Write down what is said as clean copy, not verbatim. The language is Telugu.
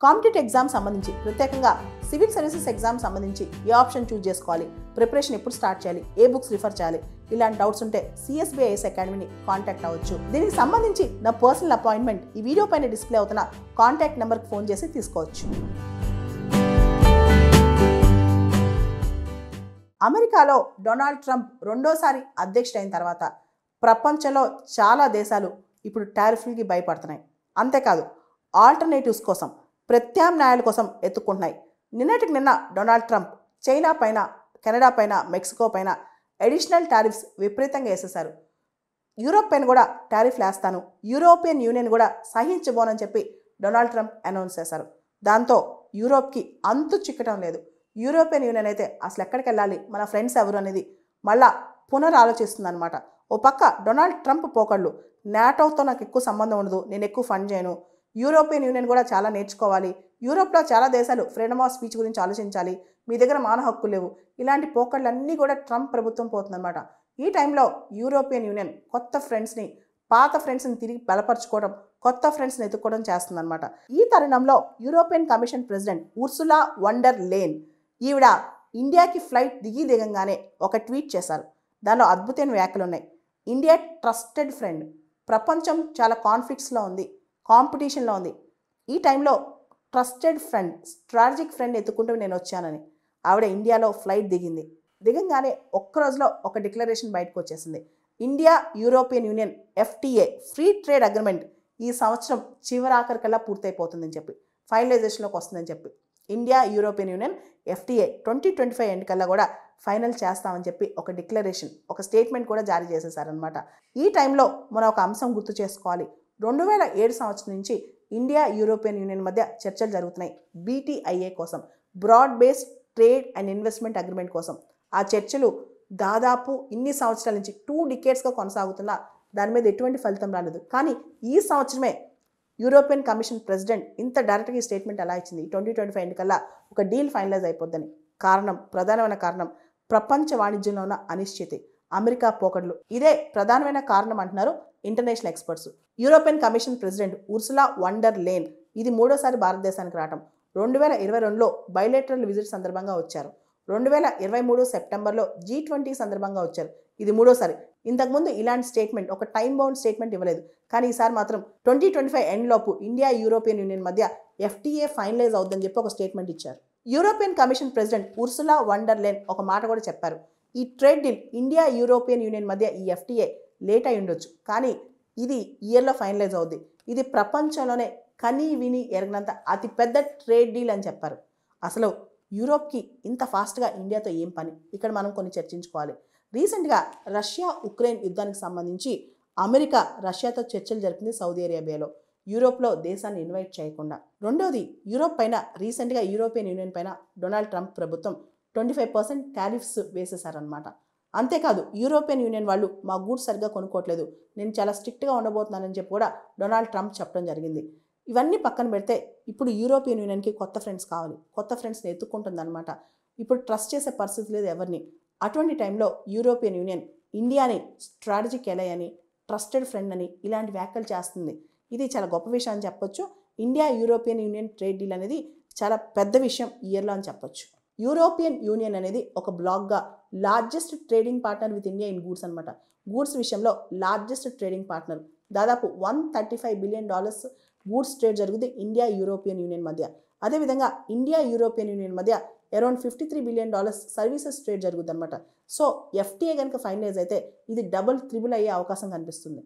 కాంపిటేటివ్ ఎగ్జామ్ సంబంధించి ప్రత్యేకంగా సివిల్ సర్వీసెస్ ఎగ్జామ్ సంబంధించి ఏ ఆప్షన్ చూస్ చేసుకోవాలి, ప్రిపరేషన్ ఎప్పుడు స్టార్ట్ చేయాలి, ఏ బుక్స్ రిఫర్ చేయాలి, ఇలాంటి డౌట్స్ ఉంటే CSBIS అకాడమీని కాంటాక్ట్ అవ్వచ్చు. దీనికి సంబంధించి నా పర్సనల్ అపాయింట్మెంట్ ఈ వీడియో పైన డిస్ప్లే అవుతున్న కాంటాక్ట్ నెంబర్కి ఫోన్ చేసి తీసుకోవచ్చు. అమెరికాలో డొనాల్డ్ ట్రంప్ రెండోసారి అధ్యక్షుడైన తర్వాత ప్రపంచంలో చాలా దేశాలు ఇప్పుడు టారిఫ్లకి భయపడుతున్నాయి. అంతేకాదు ఆల్టర్నేటివ్స్ కోసం, ప్రత్యామ్నాయాల కోసం ఎత్తుకుంటున్నాయి. నిన్నటికి నిన్న డొనాల్డ్ ట్రంప్ చైనా పైన, కెనడా పైన, మెక్సికో పైన అడిషనల్ టారిఫ్స్ విపరీతంగా వేసేశారు. యూరోప్ పైన కూడా టారిఫ్లు వేస్తాను, యూరోపియన్ యూనియన్ కూడా సహించబోనని చెప్పి డొనాల్డ్ ట్రంప్ అనౌన్స్ చేశారు. దాంతో యూరోప్కి అంతు చిక్కటం లేదు. యూరోపియన్ యూనియన్ అయితే అసలు ఎక్కడికి వెళ్ళాలి, మన ఫ్రెండ్స్ ఎవరు అనేది మళ్ళా పునరాలోచిస్తుంది అనమాట. ఓ పక్క డొనాల్డ్ ట్రంప్ పోకళ్ళు, నాటోతో నాకు ఎక్కువ సంబంధం ఉండదు, నేను ఎక్కువ ఫండ్ చేయను, యూరోపియన్ యూనియన్ కూడా చాలా నేర్చుకోవాలి, యూరోప్లో చాలా దేశాలు ఫ్రీడమ్ ఆఫ్ స్పీచ్ గురించి ఆలోచించాలి, మీ దగ్గర మానవ హక్కులు లేవు, ఇలాంటి పోకళ్ళన్నీ కూడా ట్రంప్ ప్రభుత్వం పోతుందన్నమాట. ఈ టైంలో యూరోపియన్ యూనియన్ కొత్త ఫ్రెండ్స్ని, పాత ఫ్రెండ్స్ని తిరిగి బలపరచుకోవడం, కొత్త ఫ్రెండ్స్ని ఎత్తుకోవడం చేస్తుందన్నమాట. ఈ తరుణంలో European commission president Ursula von der Leyen ఈవిడ ఇండియాకి ఫ్లైట్ దిగంగానే ఒక ట్వీట్ చేశారు. దానిలో అద్భుతమైన వ్యాఖ్యలు ఉన్నాయి. ఇండియా ట్రస్టెడ్ ఫ్రెండ్, ప్రపంచం చాలా కాన్ఫ్లిక్ట్స్లో ఉంది, కాంపిటీషన్లో ఉంది, ఈ టైంలో ట్రస్టెడ్ ఫ్రెండ్, స్ట్రాటజిక్ ఫ్రెండ్ ఎత్తుకుంటూ నేను వచ్చానని ఆవిడ ఇండియాలో ఫ్లైట్ దిగంగానే ఒక్క రోజులో ఒక డిక్లరేషన్ బయటకు వచ్చేసింది. India European union FTA free trade agreement ఈ సంవత్సరం చివరాఖరికల్లా పూర్తయిపోతుందని చెప్పి, ఫైనలైజేషన్లోకి వస్తుందని చెప్పి, India European union FTA 2025 end కల్లా కూడా ఫైనల్ చేస్తామని చెప్పి ఒక డిక్లరేషన్, ఒక స్టేట్మెంట్ కూడా జారీ చేసేసారనమాట. ఈ టైంలో మనం ఒక అంశం గుర్తు చేసుకోవాలి. 2007 సంవత్సరం నుంచి ఇండియా యూరోపియన్ యూనియన్ మధ్య చర్చలు జరుగుతున్నాయి BTIA కోసం, broad based trade and investment agreement కోసం. ఆ చర్చలు దాదాపు ఇన్ని సంవత్సరాల నుంచి 2 డికేడ్స్గా కొనసాగుతున్నా దాని మీద ఎటువంటి ఫలితం రాలేదు. కానీ ఈ సంవత్సరమే యూరోపియన్ కమిషన్ ప్రెసిడెంట్ ఇంత డైరెక్ట్గా ఈ స్టేట్మెంట్ ఎలా ఇచ్చింది, 2025 ఎండ్ కల్లా ఒక డీల్ ఫైనలైజ్ అయిపోద్దని. ప్రధానమైన కారణం ప్రపంచ వాణిజ్యంలో ఉన్న అనిశ్చితి, అమెరికా పోకడ్లు. ఇదే ప్రధానమైన కారణం అంటున్నారు international experts. European commission president Ursula von der Leyen ఇది మూడోసారి భారతదేశానికి రావటం. 2022లో బైలేటరల్ విజిట్ సందర్భంగా వచ్చారు. 2023 సెప్టెంబర్లో G20 సందర్భంగా వచ్చారు. ఇది మూడోసారి. ఇంతకుముందు ఇలాంటి స్టేట్మెంట్, ఒక టైం బౌండ్ స్టేట్మెంట్ ఇవ్వలేదు. కానీ ఈసారి మాత్రం 2025 ఎండ్ లోపు ఇండియా యూరోపియన్ యూనియన్ మధ్య FTA ఫైనలైజ్ అవుతుందని చెప్పి ఒక స్టేట్మెంట్ ఇచ్చారు. European commission president Ursula von der Leyen ఒక మాట కూడా చెప్పారు. ఈ trade deal India European union మధ్య ఈ FTA లేట్ అయి ఉండొచ్చు, కానీ ఇది ఇయర్లో ఫైనలైజ్ అవుద్ది. ఇది ప్రపంచంలోనే కనీ విని ఎరగనంత అతిపెద్ద ట్రేడ్ డీల్ అని చెప్పారు. అసలు యూరోప్కి ఇంత ఫాస్ట్గా ఇండియాతో ఏం పని, ఇక్కడ మనం కొన్ని చర్చించుకోవాలి. రీసెంట్గా రష్యా ఉక్రెయిన్ యుద్ధానికి సంబంధించి అమెరికా రష్యాతో చర్చలు జరిపింది సౌదీ అరేబియాలో, యూరోప్లో దేశాన్ని ఇన్వైట్ చేయకుండా. రెండోది, యూరోప్ పైన రీసెంట్గా యూరోపియన్ యూనియన్ పైన డొనాల్డ్ ట్రంప్ ప్రభుత్వం 25% టారిఫ్స్ వేసేశారనమాట. అంతేకాదు యూరోపియన్ యూనియన్ వాళ్ళు మా గూడ్స్ సరిగ్గా కొనుక్కోవట్లేదు, నేను చాలా స్ట్రిక్ట్గా ఉండబోతున్నానని చెప్పి కూడా డొనాల్డ్ ట్రంప్ చెప్పడం జరిగింది. ఇవన్నీ పక్కన పెడితే ఇప్పుడు యూరోపియన్ యూనియన్కి కొత్త ఫ్రెండ్స్ కావాలి, కొత్త ఫ్రెండ్స్ని ఎత్తుక్కుంటుందన్నమాట. ఇప్పుడు ట్రస్ట్ చేసే పరిస్థితి లేదు ఎవరిని. అటువంటి టైంలో యూరోపియన్ యూనియన్ ఇండియాని స్ట్రాటజిక్ ఎలై అని, ట్రస్టెడ్ ఫ్రెండ్ అని ఇలాంటి వ్యాఖ్యలు చేస్తుంది. ఇది చాలా గొప్ప విషయం అని చెప్పొచ్చు. India European union trade deal అనేది చాలా పెద్ద విషయం ఇయర్లో అని చెప్పొచ్చు. యూరోపియన్ యూనియన్ అనేది ఒక బ్లాక్గా largest trading partner with India in goods అనమాట. గూడ్స్ విషయంలో లార్జెస్ట్ ట్రేడింగ్ పార్ట్నర్. దాదాపు $135 బిలియన్ గూడ్స్ ట్రేడ్ జరుగుతుంది ఇండియా యూరోపియన్ యూనియన్ మధ్య. అదేవిధంగా ఇండియా యూరోపియన్ యూనియన్ మధ్య అరౌండ్ $53 బిలియన్ సర్వీసెస్ ట్రేడ్ జరుగుతుంది అనమాట. సో FTA కనుక ఫైనలైజ్ అయితే ఇది డబుల్ త్రిబుల్ అయ్యే అవకాశం కనిపిస్తుంది.